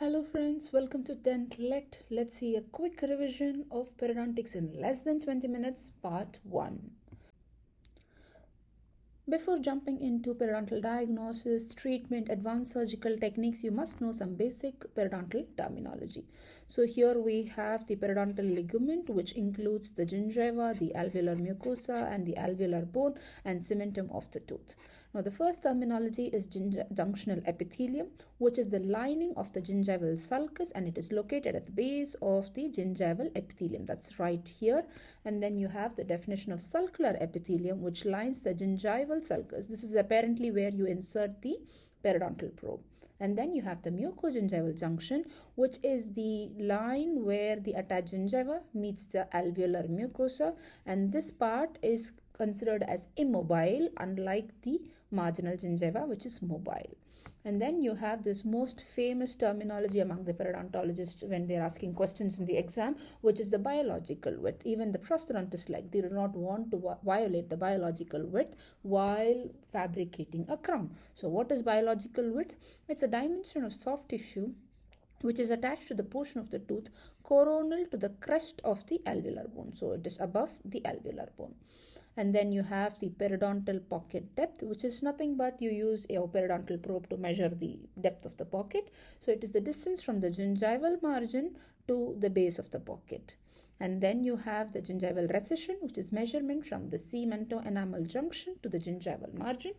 Hello friends, welcome to Dentlect. Let's see a quick revision of periodontics in less than 20 minutes, part 1. Before jumping into periodontal diagnosis, treatment, advanced surgical techniques, you must know some basic periodontal terminology. So here we have the periodontal ligament, which includes the gingiva, the alveolar mucosa, and the alveolar bone and cementum of the tooth. Now, the first terminology is junctional epithelium, which is the lining of the gingival sulcus, and it is located at the base of the gingival epithelium. That's right here. And then you have the definition of sulcular epithelium, which lines the gingival sulcus. This is apparently where you insert the periodontal probe. And then you have the mucogingival junction, which is the line where the attached gingiva meets the alveolar mucosa, and this part is considered as immobile, unlike the marginal gingiva, which is mobile. And then you have this most famous terminology among the periodontologists when they're asking questions in the exam, which is the biological width. Even the prosthodontists, like, they do not want to violate the biological width while fabricating a crown. So what is biological width? It's a dimension of soft tissue which is attached to the portion of the tooth coronal to the crest of the alveolar bone. So it is above the alveolar bone. And then you have the periodontal pocket depth, which is nothing but you use a periodontal probe to measure the depth of the pocket. So it is the distance from the gingival margin to the base of the pocket. And then you have the gingival recession, which is measurement from the cemento-enamel junction to the gingival margin.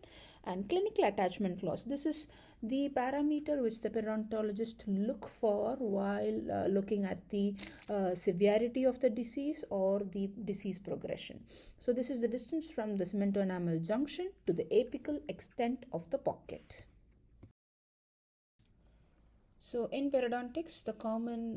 And clinical attachment loss. This is the parameter which the periodontologist look for while looking at the severity of the disease or the disease progression. So this is the distance from the cemento-enamel junction to the apical extent of the pocket. So in periodontics, the common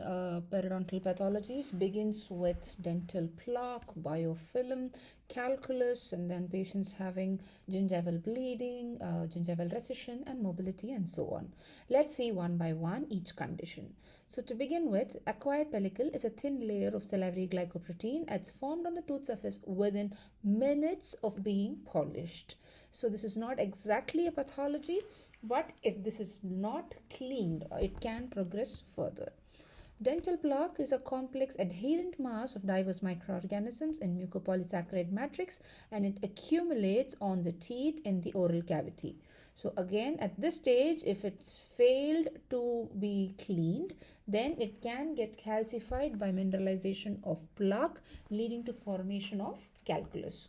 periodontal pathologies begins with dental plaque, biofilm, calculus, and then patients having gingival bleeding, gingival recession, and mobility, and so on. Let's see one by one each condition. So to begin with, acquired pellicle is a thin layer of salivary glycoprotein. It's formed on the tooth surface within minutes of being polished. So this is not exactly a pathology, but if this is not cleaned, it can progress further. Dental plaque is a complex adherent mass of diverse microorganisms in mucopolysaccharide matrix, and it accumulates on the teeth in the oral cavity. So again, at this stage, if it's failed to be cleaned, then it can get calcified by mineralization of plaque, leading to formation of calculus.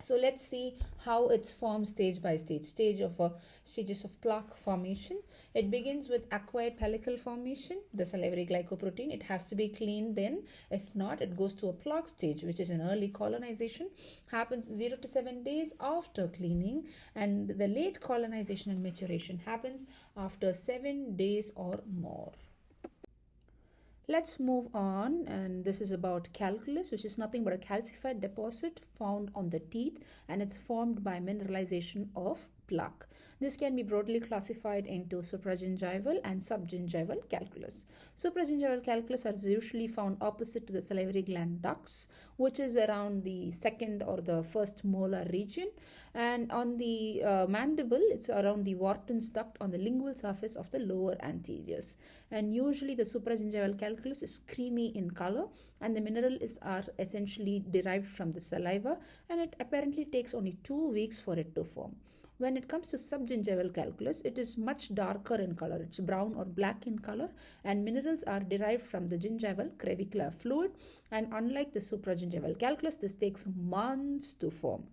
So let's see how it's formed stage by stage. Stages of plaque formation. It begins with acquired pellicle formation, the salivary glycoprotein. It has to be cleaned then. If not, it goes to a plaque stage, which is an early colonization. Happens 0 to 7 days after cleaning, and the late colonization and maturation happens after 7 days or more. Let's move on, and this is about calculus, which is nothing but a calcified deposit found on the teeth, and it's formed by mineralization of plaque. This can be broadly classified into supragingival and subgingival calculus. Supragingival calculus are usually found opposite to the salivary gland ducts, which is around the second or the first molar region, and on the mandible, it's around the Wharton's duct on the lingual surface of the lower anteriors. And usually the supragingival calculus is creamy in color, and the minerals are essentially derived from the saliva, and it apparently takes only 2 weeks for it to form. When it comes to subgingival calculus, it is much darker in color. It's brown or black in color, and minerals are derived from the gingival crevicular fluid. And unlike the supragingival calculus, this takes months to form.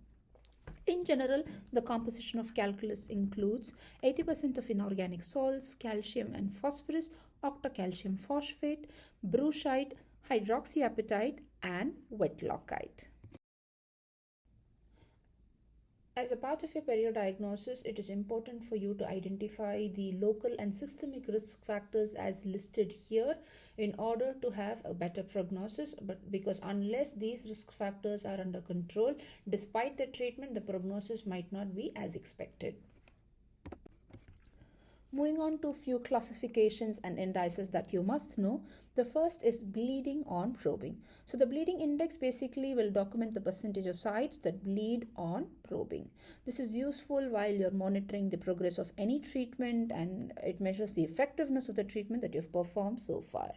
In general, the composition of calculus includes 80% of inorganic salts, calcium and phosphorus, octocalcium phosphate, brucite, hydroxyapatite, and wetlockite. As a part of your periodiagnosis, it is important for you to identify the local and systemic risk factors as listed here in order to have a better prognosis. But because unless these risk factors are under control, despite the treatment, the prognosis might not be as expected. Moving on to few classifications and indices that you must know. The first is bleeding on probing. So the bleeding index basically will document the percentage of sites that bleed on probing. This is useful while you're monitoring the progress of any treatment, and it measures the effectiveness of the treatment that you've performed so far.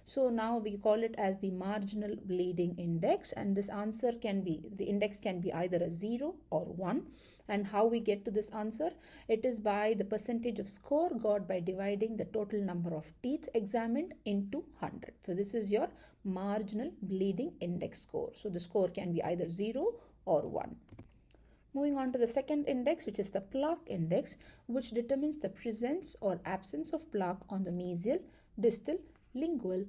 So now we call it as the marginal bleeding index, and this answer can be, the index can be either a 0 or 1. And how we get to this answer? It is by the percentage of score got by dividing the total number of teeth examined into 100. So this is your marginal bleeding index score. So the score can be either 0 or 1. Moving on to the second index, which is the plaque index, which determines the presence or absence of plaque on the mesial, distal, lingual,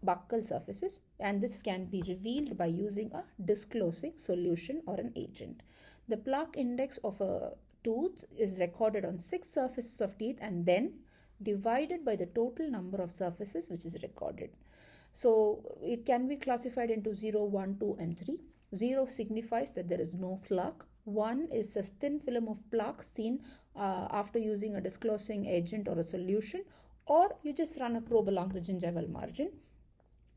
buccal surfaces, and this can be revealed by using a disclosing solution or an agent. The plaque index of a tooth is recorded on 6 surfaces of teeth and then divided by the total number of surfaces which is recorded. So it can be classified into 0, 1, 2 and 3. 0 signifies that there is no plaque. 1 is a thin film of plaque seen after using a disclosing agent or a solution, or you just run a probe along the gingival margin.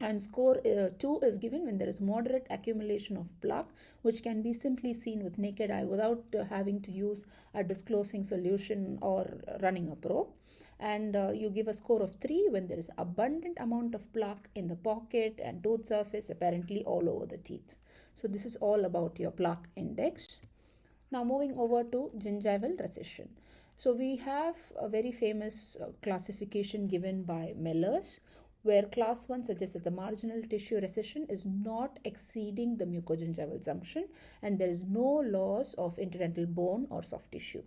And score 2 is given when there is moderate accumulation of plaque, which can be simply seen with naked eye without having to use a disclosing solution or running a probe. And you give a score of 3 when there is abundant amount of plaque in the pocket and tooth surface, apparently all over the teeth. So this is all about your plaque index. Now moving over to gingival recession. So we have a very famous classification given by Mellers, where class 1 suggests that the marginal tissue recession is not exceeding the mucogingival junction and there is no loss of interdental bone or soft tissue.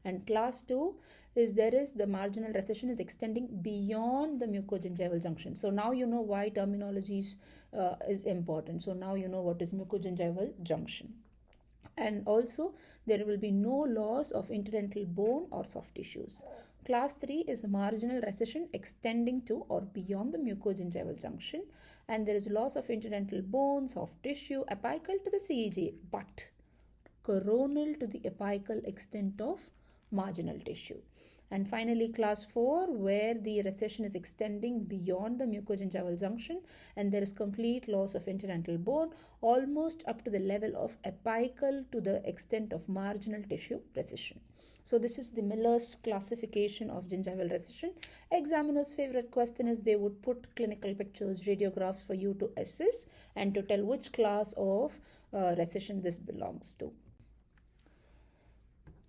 And class 2 is the marginal recession is extending beyond the mucogingival junction. So now you know why terminology is important. So now you know what is mucogingival junction. And also there will be no loss of interdental bone or soft tissues. Class 3 is a marginal recession extending to or beyond the mucogingival junction, and there is loss of interdental bone, soft tissue, apical to the CEG, but coronal to the apical extent of marginal tissue. And finally, class 4, where the recession is extending beyond the mucogingival junction and there is complete loss of interdental bone almost up to the level of apical to the extent of marginal tissue recession. So this is the Miller's classification of gingival recession. Examiner's favorite question is they would put clinical pictures, radiographs for you to assess and to tell which class of recession this belongs to.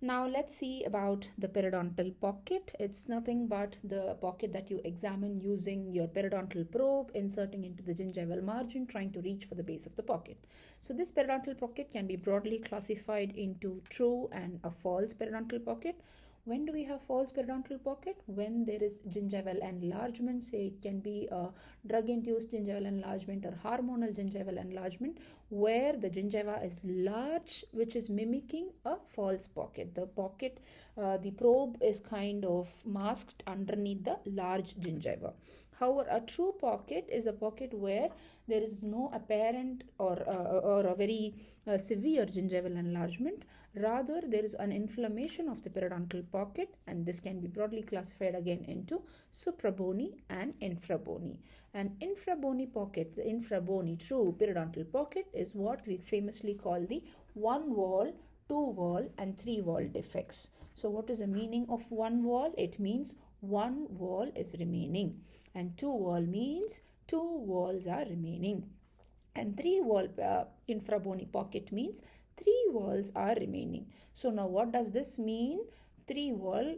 Now let's see about the periodontal pocket. It's nothing but the pocket that you examine using your periodontal probe, inserting into the gingival margin, trying to reach for the base of the pocket. So this periodontal pocket can be broadly classified into true and a false periodontal pocket. When do we have false periodontal pocket? When there is gingival enlargement, say it can be a drug-induced gingival enlargement or hormonal gingival enlargement, where the gingiva is large, which is mimicking a false pocket. The pocket, the probe is kind of masked underneath the large gingiva. However, a true pocket is a pocket where there is no apparent or a very severe gingival enlargement. Rather, there is an inflammation of the periodontal pocket, and this can be broadly classified again into suprabony and infrabony. An infrabony pocket, the infrabony true periodontal pocket, is what we famously call the 1-wall, 2-wall and 3-wall defects. So what is the meaning of 1 wall? It means 1 wall is remaining, and 2 wall means 2 walls are remaining, and 3-wall infrabony pocket means 3 walls are remaining. So now what does this mean? 3-wall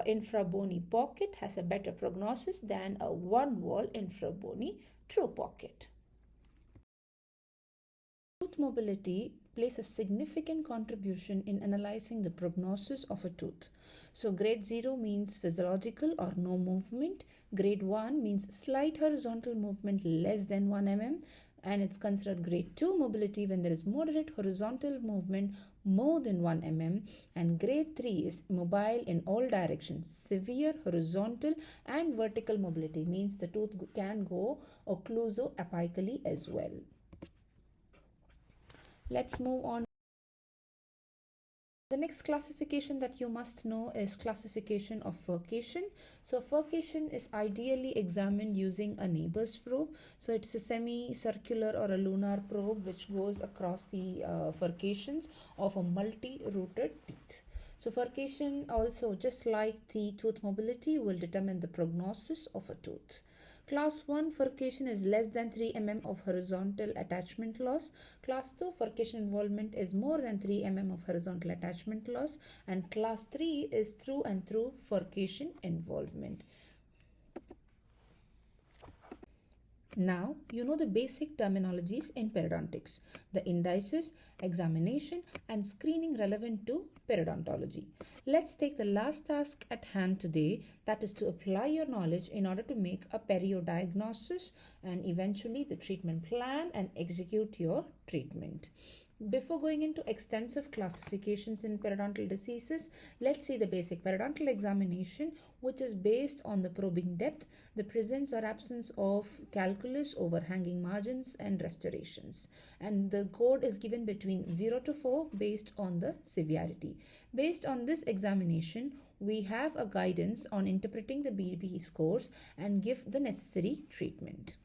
infrabony pocket has a better prognosis than a 1-wall infrabony true pocket. Tooth mobility plays a significant contribution in analyzing the prognosis of a tooth. So grade 0 means physiological or no movement. Grade 1 means slight horizontal movement less than 1 mm. And it's considered grade 2 mobility when there is moderate horizontal movement more than 1 mm. And grade 3 is mobile in all directions. Severe horizontal and vertical mobility means the tooth can go occluso-apically as well. Let's move on The next classification that you must know is classification of furcation. So furcation is ideally examined using a neighbor's probe. So it's a semicircular or a lunar probe which goes across the furcations of a multi-rooted teeth. So furcation also, just like the tooth mobility, will determine the prognosis of a tooth. Class 1 furcation is less than 3 mm of horizontal attachment loss. Class 2 furcation involvement is more than 3 mm of horizontal attachment loss. And class 3 is through and through furcation involvement. Now, you know the basic terminologies in periodontics, the indices, examination, and screening relevant to periodontology. Let's take the last task at hand today, that is to apply your knowledge in order to make a periodiagnosis and eventually the treatment plan and execute your treatment. Before going into extensive classifications in periodontal diseases, let's see the basic periodontal examination, which is based on the probing depth, the presence or absence of calculus, overhanging margins, and restorations. And the code is given between 0 to 4 based on the severity. Based on this examination, we have a guidance on interpreting the BP scores and give the necessary treatment.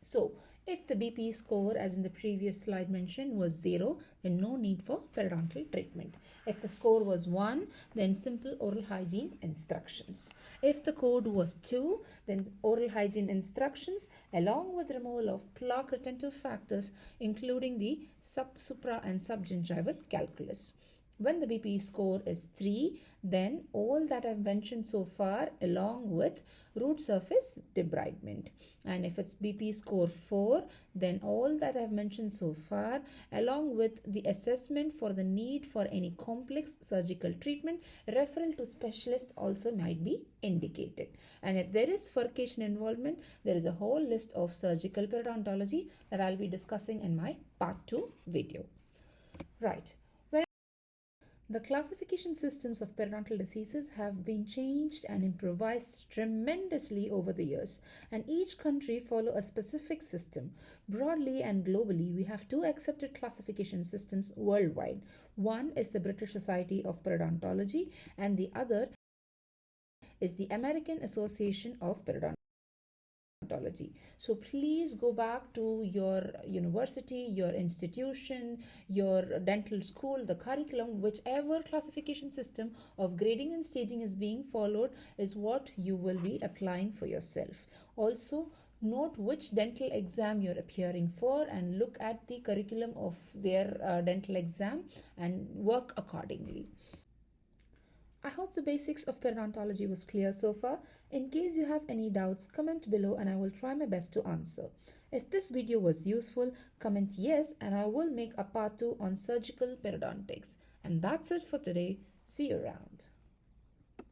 So, if the BP score, as in the previous slide mentioned, was 0, then no need for periodontal treatment. If the score was 1, then simple oral hygiene instructions. If the code was 2, then oral hygiene instructions along with removal of plaque retentive factors, including the supra and subgingival calculus. When the BP score is 3, then all that I've mentioned so far along with root surface debridement. And if it's BP score 4, then all that I've mentioned so far along with the assessment for the need for any complex surgical treatment, referral to specialist also might be indicated. And if there is furcation involvement, there is a whole list of surgical periodontology that I'll be discussing in my part 2 video. Right. The classification systems of periodontal diseases have been changed and improvised tremendously over the years, and each country follow a specific system. Broadly and globally, we have 2 accepted classification systems worldwide. One is the British Society of Periodontology and the other is the American Association of Periodontology. So please go back to your university, your institution, your dental school, the curriculum, whichever classification system of grading and staging is being followed is what you will be applying for yourself. Also, note which dental exam you're appearing for and look at the curriculum of their dental exam and work accordingly. I hope the basics of periodontology was clear so far. In case you have any doubts, comment below and I will try my best to answer. If this video was useful, comment yes and I will make a part 2 on surgical periodontics. And that's it for today. See you around.